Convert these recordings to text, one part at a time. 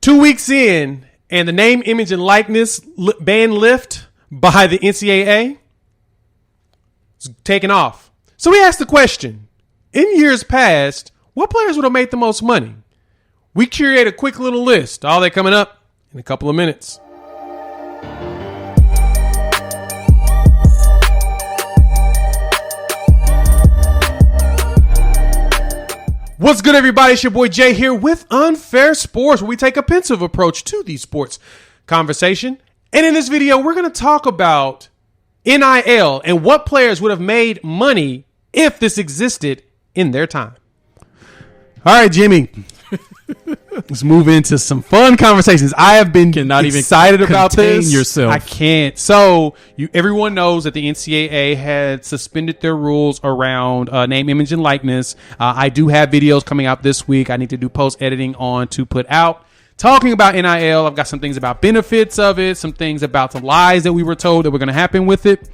2 weeks in, and the name, image, and likeness ban lift by the NCAA is taking off. So we asked the question, in years past, what players would have made the most money? We curate a quick little list. All that coming up in a couple of minutes. What's good, everybody? It's your boy Jay here with Unfair Sports, where we take a pensive approach to the sports conversation. And in this video, we're going to talk about NIL and what players would have made money if this existed in their time. All right, Jimmy. Let's move into some fun conversations. I have been excited about this. Yourself. I can't. So everyone knows that the NCAA had suspended their rules around name, image, and likeness. I do have videos coming out this week. I need to do post editing on to put out. Talking about NIL, I've got some things about benefits of it, some things about the lies that we were told that were going to happen with it.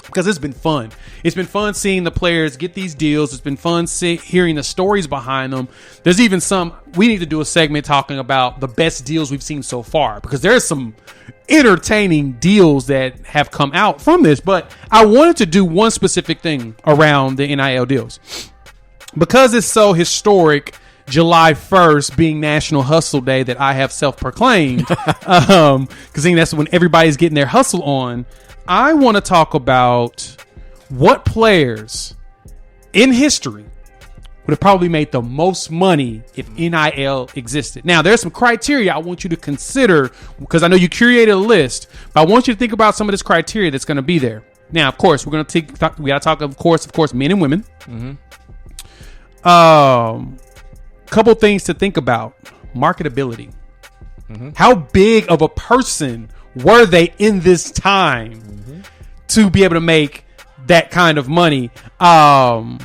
Because it's been fun. It's been fun seeing the players get these deals. It's been fun hearing the stories behind them. There's even we need to do a segment talking about the best deals we've seen so far, because there's some entertaining deals that have come out from this. But I wanted to do one specific thing around the NIL deals. Because it's so historic, July 1st being National Hustle Day that I have self-proclaimed, because that's when everybody's getting their hustle on. I want to talk about what players in history would have probably made the most money if NIL existed. Now, there's some criteria I want you to consider, because I know you curated a list, but I want you to think about some of this criteria that's going to be there. Now, of course, we got to talk, of course, men and women. Couple things to think about. Marketability. How big of a person were they in this time to be able to make that kind of money? And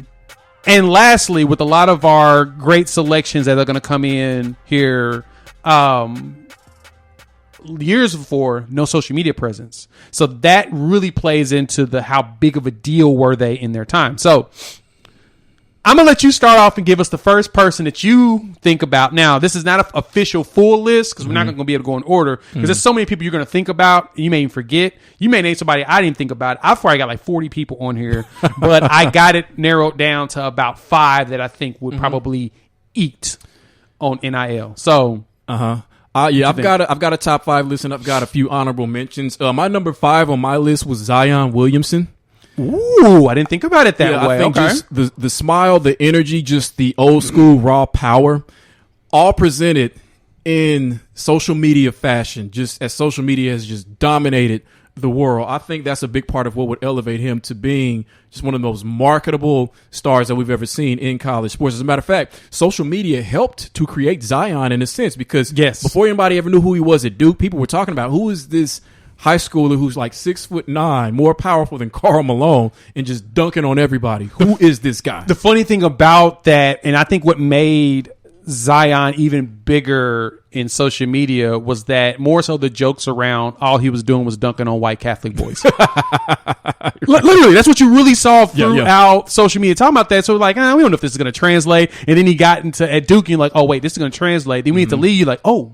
lastly, with a lot of our great selections that are going to come in here, years before, no social media presence. So that really plays into how big of a deal were they in their time. So I'm going to let you start off and give us the first person that you think about. Now, this is not an official full list, because we're not going to be able to go in order, because there's so many people you're going to think about. You may even forget. You may name somebody I didn't think about. I've probably got like 40 people on here, but I got it narrowed down to about 5 that I think would probably eat on NIL. So, I've got a top 5 list, and I've got a few honorable mentions. My number 5 on my list was Zion Williamson. Ooh, I didn't think about it that way. I think just the smile, the energy, just the old school raw power, all presented in social media fashion, just as social media has just dominated the world. I think that's a big part of what would elevate him to being just one of the most marketable stars that we've ever seen in college sports. As a matter of fact, social media helped to create Zion in a sense, because before anybody ever knew who he was at Duke, people were talking about, who is this high schooler who's like 6'9", more powerful than Karl Malone, and just dunking on everybody. Who is this guy? The funny thing about that, and I think what made Zion even bigger in social media, was that more so the jokes around all he was doing was dunking on white Catholic boys. Literally, that's what you really saw throughout social media talking about that. So like, we don't know if this is going to translate. And then he got at Duke, and you're like, oh wait, this is going to translate. Then we need to leave. You're like, oh,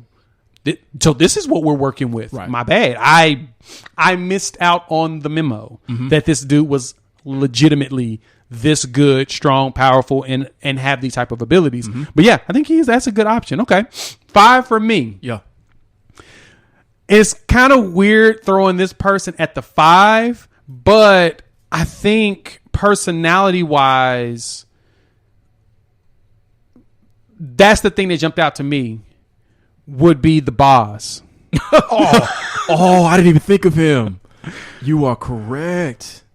so this is what we're working with. Right. My bad. I missed out on the memo that this dude was legitimately this good, strong, powerful, and have these type of abilities. But yeah, I think that's a good option. Okay. 5 for me. Yeah. It's kind of weird throwing this person at the 5, but I think personality wise, that's the thing that jumped out to me. Would be the boss. I didn't even think of him. You are correct.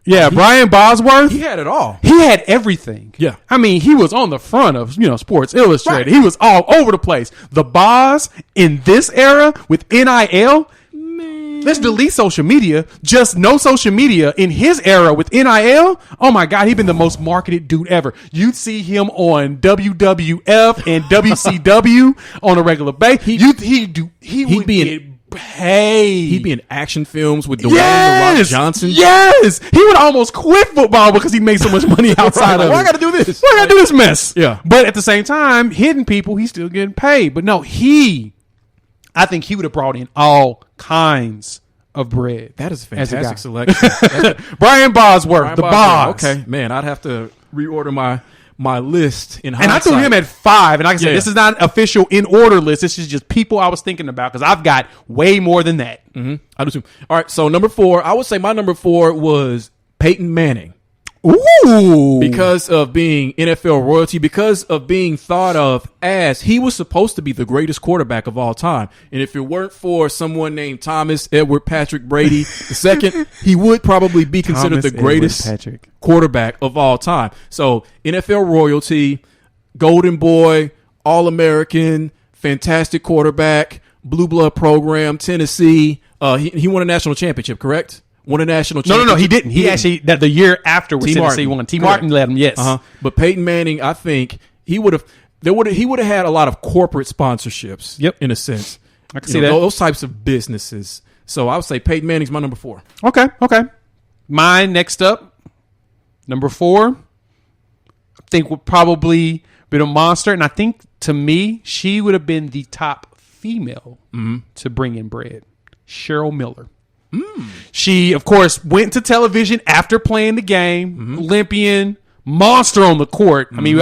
Yeah, Brian Bosworth. He had it all. He had everything. Yeah. I mean, he was on the front of, Sports Illustrated. Right. He was all over the place. The boss in this era with NIL. Let's delete social media. Just no social media in his era with NIL. Oh my God, he's been the most marketed dude ever. You'd see him on WWF and WCW on a regular basis. He'd be in paid. He'd be in action films with Dwayne The Rock Johnson. Yes, he would almost quit football because he made so much money outside of it. Why I got to do this? Why I got to do this mess? Yeah. But at the same time, hidden people, he's still getting paid. But no, I think he would have brought in all kinds of bread. That is a fantastic selection. Brian Bosworth, Boz. Okay, man, I'd have to reorder my list in hindsight. And I threw him at 5. And like I said, this is not an official in order list. This is just people I was thinking about because I've got way more than that. Mm-hmm. I do too. All right, so number 4, I would say my number 4 was Peyton Manning. Ooh. Because of being NFL royalty, because of being thought of as he was supposed to be the greatest quarterback of all time. And if it weren't for someone named Thomas Edward Patrick Brady II, he would probably be considered the greatest quarterback of all time. So NFL royalty, golden boy, All-American, fantastic quarterback, blue blood program, Tennessee. He won a national championship, correct? Won a national championship. No, he didn't. He actually, the year after was Tennessee won. T. Martin led him, yes. But Peyton Manning, I think he would have had a lot of corporate sponsorships. Yep. In a sense. I can see that. Those types of businesses. So I would say Peyton Manning's my number 4. Okay. Mine next up, number 4, I think would probably be a monster. And I think to me, she would have been the top female to bring in bread. Cheryl Miller. She, of course, went to television after playing the game, Olympian, monster on the court. I mean,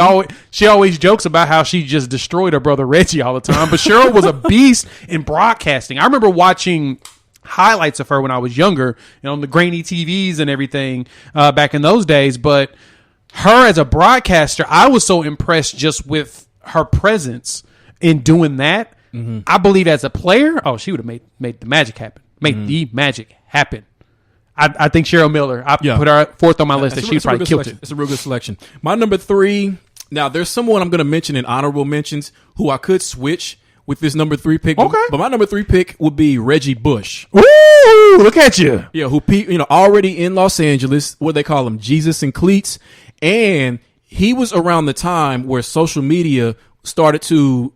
she always jokes about how she just destroyed her brother Reggie all the time. But Cheryl was a beast in broadcasting. I remember watching highlights of her when I was younger, on the grainy TVs and everything back in those days. But her as a broadcaster, I was so impressed just with her presence in doing that. I believe as a player, she would have made the magic happen. Make the magic happen. I think Cheryl Miller, put her 4th on my list that she probably killed it. It's a real good selection. My number 3, now there's someone I'm going to mention in honorable mentions who I could switch with this number 3 pick. Okay. But my number 3 pick would be Reggie Bush. Ooh, look at you. Yeah, who already in Los Angeles, what they call him, Jesus and Cleats. And he was around the time where social media started to,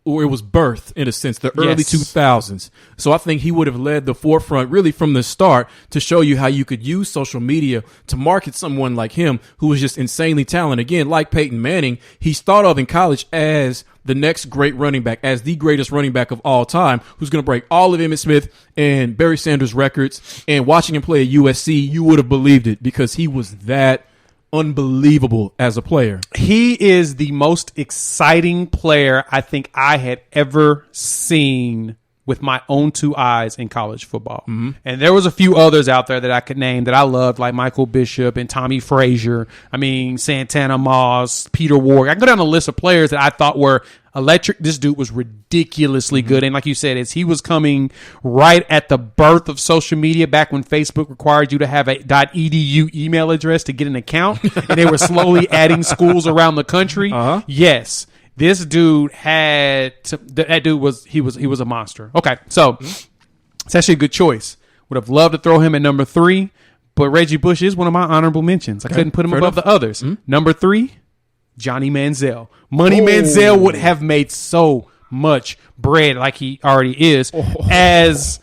or it was birthed in a sense, the early 2000s. So I think he would have led the forefront really from the start to show you how you could use social media to market someone like him who was just insanely talented. Again, like Peyton Manning, he's thought of in college as the next great running back, as the greatest running back of all time, who's going to break all of Emmitt Smith and Barry Sanders records. And watching him play at USC, you would have believed it because he was that unbelievable as a player. He is the most exciting player I think I had ever seen with my own 2 eyes in college football. And there was a few others out there that I could name that I loved, like Michael Bishop and Tommy Frazier. I mean, Santana Moss, Peter Ward. I can go down the list of players that I thought were electric. This dude was ridiculously good. And like you said, as he was coming right at the birth of social media, back when Facebook required you to have a .edu email address to get an account, and they were slowly adding schools around the country. Yes. This dude was a monster. Okay, so it's actually a good choice. Would have loved to throw him at number 3, but Reggie Bush is one of my honorable mentions. I couldn't put him above the others. Number 3, Johnny Manziel. Manziel would have made so much bread like he already is. As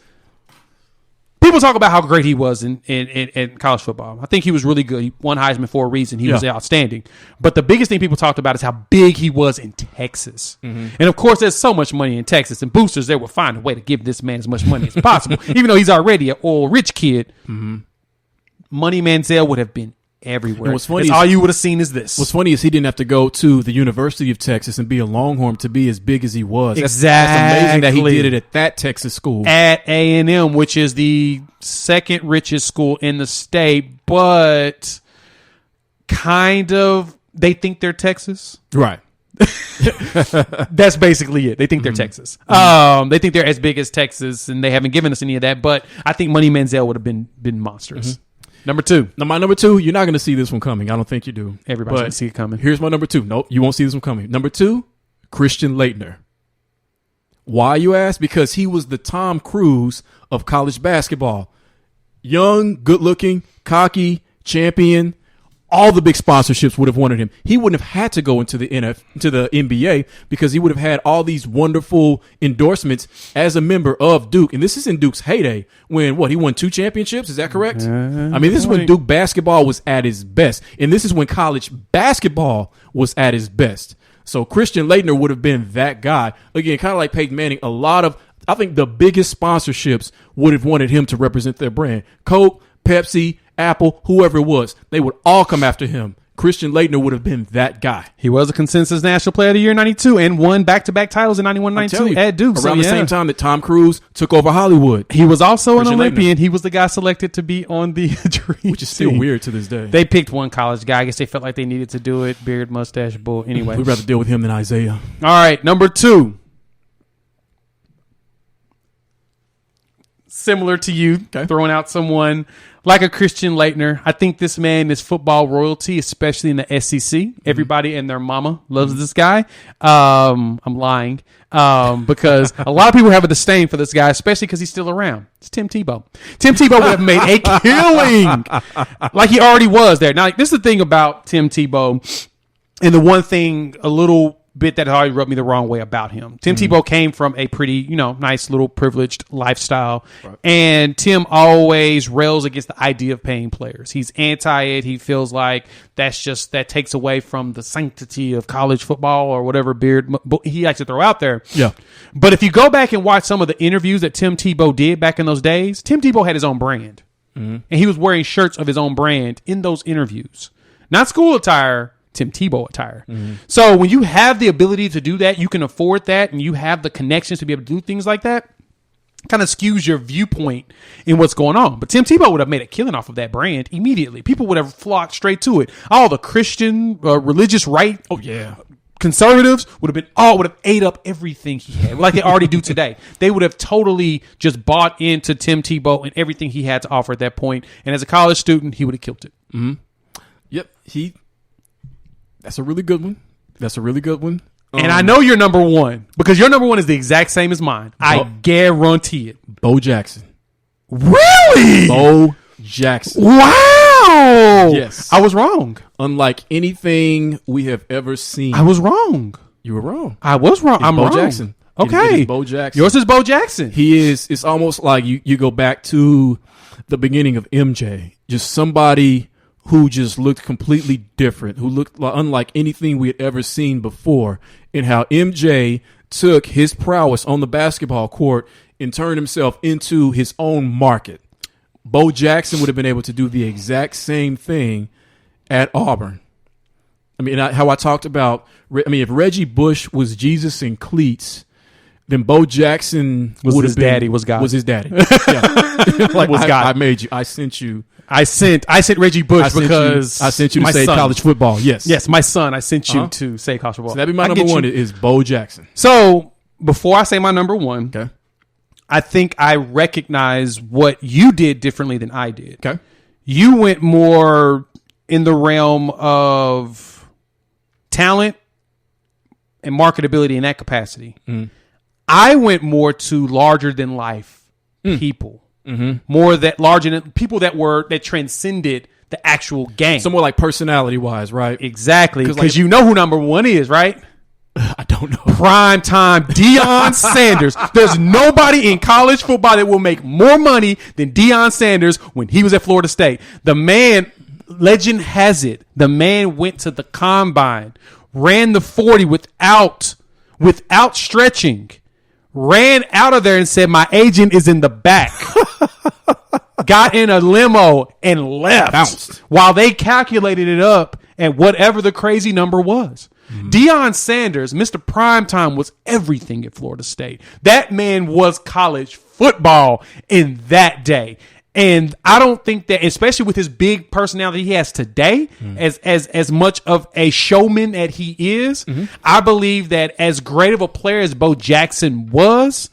people talk about how great he was in college football. I think he was really good. He won Heisman for a reason. He was outstanding. But the biggest thing people talked about is how big he was in Texas. And, of course, there's so much money in Texas. And boosters, they will find a way to give this man as much money as possible. Even though he's already an oil-rich kid, Money Manziel would have been everywhere. What's funny all you would have seen is this. What's funny is he didn't have to go to the University of Texas and be a Longhorn to be as big as he was. Exactly. That's amazing that he did it at that Texas school. At A&M, which is the second richest school in the state, but kind of they think they're Texas. Right. That's basically it. They think they're Texas. They think they're as big as Texas, and they haven't given us any of that. But I think Money Manziel would have been monstrous. Number 2. Now, my number 2, you're not going to see this one coming. I don't think you do. Everybody's going to see it coming. Here's my number 2. Nope, you won't see this one coming. Number 2, Christian Laettner. Why, you ask? Because he was the Tom Cruise of college basketball. Young, good-looking, cocky, champion, all the big sponsorships would have wanted him. He wouldn't have had to go into the NBA because he would have had all these wonderful endorsements as a member of Duke. And this is in Duke's heyday when he won 2 championships. Is that correct? I mean, this is when Duke basketball was at its best. And this is when college basketball was at its best. So Christian Laettner would have been that guy. Again, kind of like Peyton Manning, I think the biggest sponsorships would have wanted him to represent their brand. Coke, Pepsi, Apple, whoever it was, they would all come after him. Christian Laettner would have been that guy. He was a consensus National Player of the Year in 92 and won back-to-back titles in 91 and 92 at Duke. Around the same time that Tom Cruise took over Hollywood. He was also an Olympian. Laettner. He was the guy selected to be on the dream which is still team. Weird to this day. They picked one college guy. I guess they felt like they needed to do it. Beard, mustache, bull. Anyway. We'd rather deal with him than Isaiah. All right, number 2. Similar to you, throwing out someone like a Christian Laettner. I think this man is football royalty, especially in the SEC. Everybody and their mama loves this guy. I'm lying because a lot of people have a disdain for this guy, especially because he's still around. It's Tim Tebow. Tim Tebow would have made a killing like he already was there. Now, this is the thing about Tim Tebow, and the one thing a little bit that already rubbed me the wrong way about him. Tim Tebow came from a pretty, nice little privileged lifestyle. Right. And Tim always rails against the idea of paying players. He's anti it. He feels like that takes away from the sanctity of college football or whatever beard he likes to throw out there. Yeah. But if you go back and watch some of the interviews that Tim Tebow did back in those days, Tim Tebow had his own brand. And he was wearing shirts of his own brand in those interviews. Not school attire, Tim Tebow attire. So when you have the ability to do that, you can afford that, and you have the connections to be able to do things like that, kind of skews your viewpoint in what's going on. But Tim Tebow would have made a killing off of that brand immediately. People would have flocked straight to it. All the Christian, religious right, conservatives would have ate up everything he had, like they already do today. They would have totally just bought into Tim Tebow and everything he had to offer at that point. And as a college student, he would have killed it. Yep, That's a really good one. And I know your number 1 because your number 1 is the exact same as mine. I guarantee it. Bo Jackson. Really? Bo Jackson. Wow. Yes. I was wrong. Unlike anything we have ever seen. I was wrong. You were wrong. I was wrong. I'm Bo wrong. Jackson. Okay. It is Bo Jackson. Yours is Bo Jackson. It's almost like you go back to the beginning of MJ. Just somebody who just looked completely different, who looked unlike anything we had ever seen before, and how MJ took his prowess on the basketball court and turned himself into his own market. Bo Jackson would have been able to do the exact same thing at Auburn. I mean, how I talked about, if Reggie Bush was Jesus in cleats, then Bo Jackson was his daddy. Was God. Was his daddy. Yeah. Like, was God. I made you. I sent you. I sent Reggie Bush because I sent you to say college football. Yes, my son. I sent you to say college football. So that'd be my number 1 is Bo Jackson. So before I say my number 1, okay, I think I recognize what you did differently than I did. Okay, you went more in the realm of talent and marketability in that capacity. I went more to larger than life people. More that larger than people that transcended the actual game. So more like personality wise, right? Exactly. Because you know who number 1 is, right? I don't know. Prime time Deion Sanders. There's nobody in college football that will make more money than Deion Sanders when he was at Florida State. The man, legend has it, the man went to the combine, ran the 40 without stretching. Ran out of there and said, my agent is in the back. Got in a limo and left. Bounced. While they calculated it up at whatever the crazy number was. Deion Sanders, Mr. Primetime, was everything at Florida State. That man was college football in that day. And I don't think that, especially with his big personality he has today, as much of a showman that he is, I believe that as great of a player as Bo Jackson was,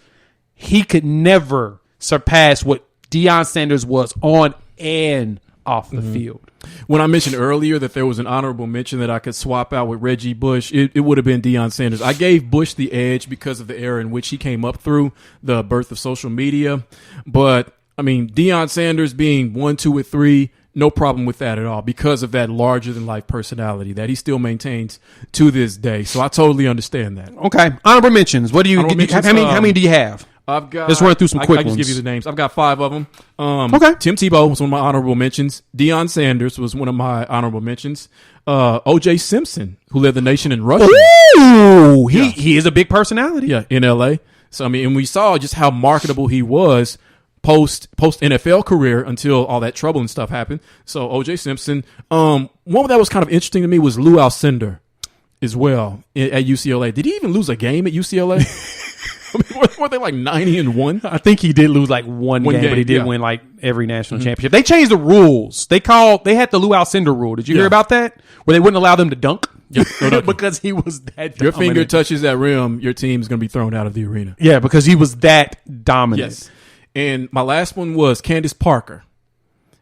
he could never surpass what Deion Sanders was on and off the field. When I mentioned earlier that there was an honorable mention that I could swap out with Reggie Bush, it would have been Deion Sanders. I gave Bush the edge because of the era in which he came up through, the birth of social media. But Deion Sanders being 1, 2, or 3 no problem with that at all because of that larger than life personality that he still maintains to this day. So I totally understand that. Okay. Honorable mentions. What do you? How many do you have? I've got. Let's run through some quick I just ones. give you the names. I've got 5 of them. Okay. Tim Tebow was one of my honorable mentions. Deion Sanders was one of my honorable mentions. O.J. Simpson, who led the nation in rushing. Ooh, he is a big personality. Yeah, in L.A. So I mean, and we saw just how marketable he was post NFL career until all that trouble and stuff happened. So O.J. Simpson. One that was kind of interesting to me was Lou Alcindor as well at UCLA. Did he even lose a game at UCLA? I mean, were they like 90-1? I think he did lose like one game, but he did yeah. win like every national championship. They changed the rules. They had the Lou Alcindor rule. Did you hear about that? Where they wouldn't allow them to dunk because he was that Your dominant. finger touches that rim, your team's going to be thrown out of the arena. Yeah, because he was that dominant. Yes. And my last one was Candace Parker.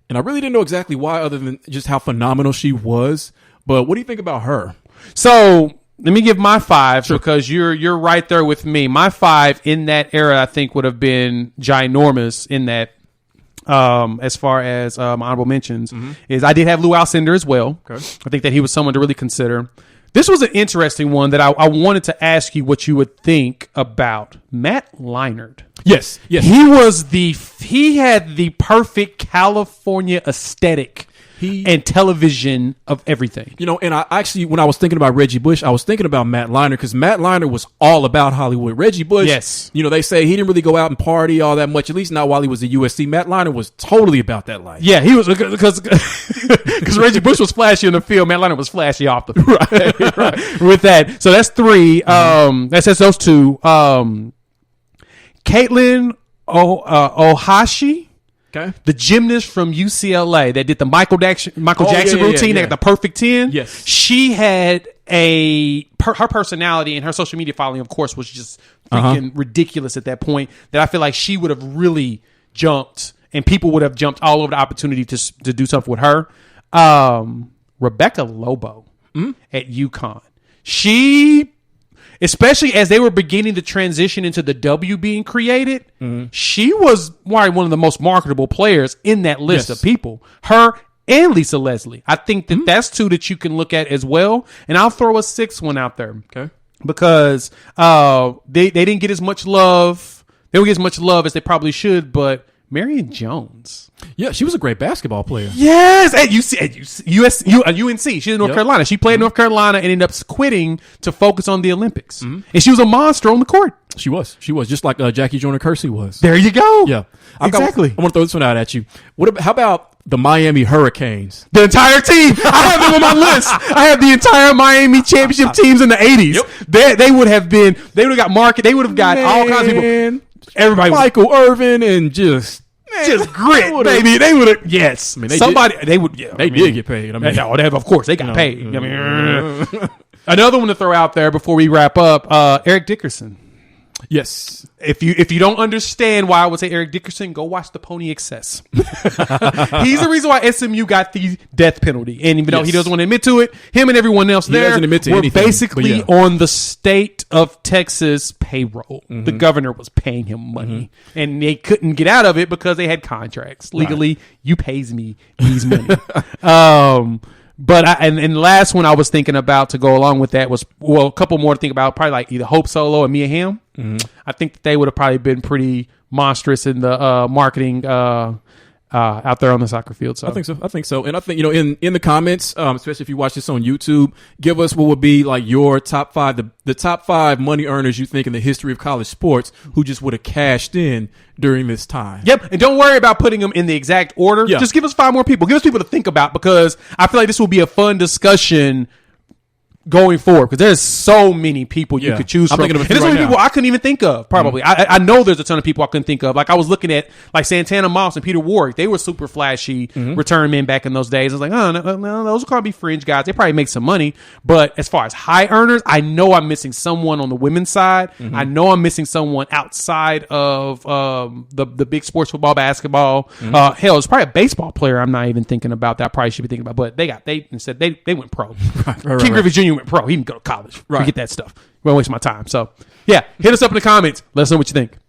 And I really didn't know exactly why other than just how phenomenal she was. But what do you think about her? So let me give my 5 because you're right there with me. My 5 in that era, I think, would have been ginormous in that. As far as my honorable mentions, is I did have Lou Alcindor as well. Okay. I think that he was someone to really consider. This was an interesting one that I wanted to ask you what you would think about Matt Leinart. Yes. He had the perfect California aesthetic and television of everything. You know, and I actually, when I was thinking about Reggie Bush, I was thinking about Matt Leinart because Matt Leinart was all about Hollywood. Reggie Bush, yes. You know, they say he didn't really go out and party all that much, at least not while he was at USC. Matt Leinart was totally about that life. Yeah, he was because Reggie Bush was flashy on the field. Matt Leinart was flashy off the field. right. With that. So that's 3. That says those 2. Caitlin Ohashi. Okay. The gymnast from UCLA that did the Michael Jackson routine, that got the perfect 10. Yes. She had her personality and her social media following, of course, was just freaking ridiculous at that point, that I feel like she would have really jumped and people would have jumped all over the opportunity to do something with her. Rebecca Lobo at UConn. She, especially as they were beginning to transition into the W being created, she was one of the most marketable players in that list of people. Her and Lisa Leslie. I think that that's 2 that you can look at as well. And I'll throw a 6th one out there. Okay. Because they didn't get as much love. They don't get as much love as they probably should, but Marion Jones. Yeah, she was a great basketball player. Yes, at UNC. She's in North Carolina. She played North Carolina and ended up quitting to focus on the Olympics. And she was a monster on the court. She was just like Jackie Joyner-Kersee was. There you go. Yeah, exactly. I want to throw this one out at you. How about the Miami Hurricanes? The entire team. I have them on my list. I have the entire Miami championship teams in the 80s. Yep. They would have got market. They would have got all kinds of people. Everybody, Michael Irvin and just grit, baby. They would have. Yes, I mean, they would. Yeah, they did get paid. I mean, of course they got paid. I mean, another one to throw out there before we wrap up. Eric Dickerson. Yes. If you don't understand why I would say Eric Dickerson, go watch the Pony Excess. He's the reason why SMU got the death penalty. And even though he doesn't want to admit to it, him and everyone else were basically on the state of Texas payroll. The governor was paying him money. And they couldn't get out of it because they had contracts. Legally, you pays me these money. But and the last one I was thinking about to go along with that was, a couple more to think about, probably like either Hope Solo or Mia Hamm. I think that they would have probably been pretty monstrous in the marketing out there on the soccer field. So I think so. And I think, in the comments, especially if you watch this on YouTube, give us what would be like your top 5, the top 5 money earners you think in the history of college sports who just would have cashed in during this time. Yep. And don't worry about putting them in the exact order. Yeah. Just give us 5 more people. Give us people to think about, because I feel like this will be a fun discussion going forward, because there's so many people you could choose from. And there's so many people I couldn't even think of, probably. I know there's a ton of people I couldn't think of. Like, I was looking at like Santana Moss and Peter Warwick. They were super flashy return men back in those days. I was like, oh, no, those will probably be fringe guys. They probably make some money. But as far as high earners, I know I'm missing someone on the women's side. I know I'm missing someone outside of the big sports, football, basketball. Hell, it's probably a baseball player I'm not even thinking about that I probably should be thinking about. But they went pro. King Griffey Jr. went pro. He didn't go to college. Forget that stuff. Won't waste my time. So, yeah, hit us up in the comments. Let us know what you think.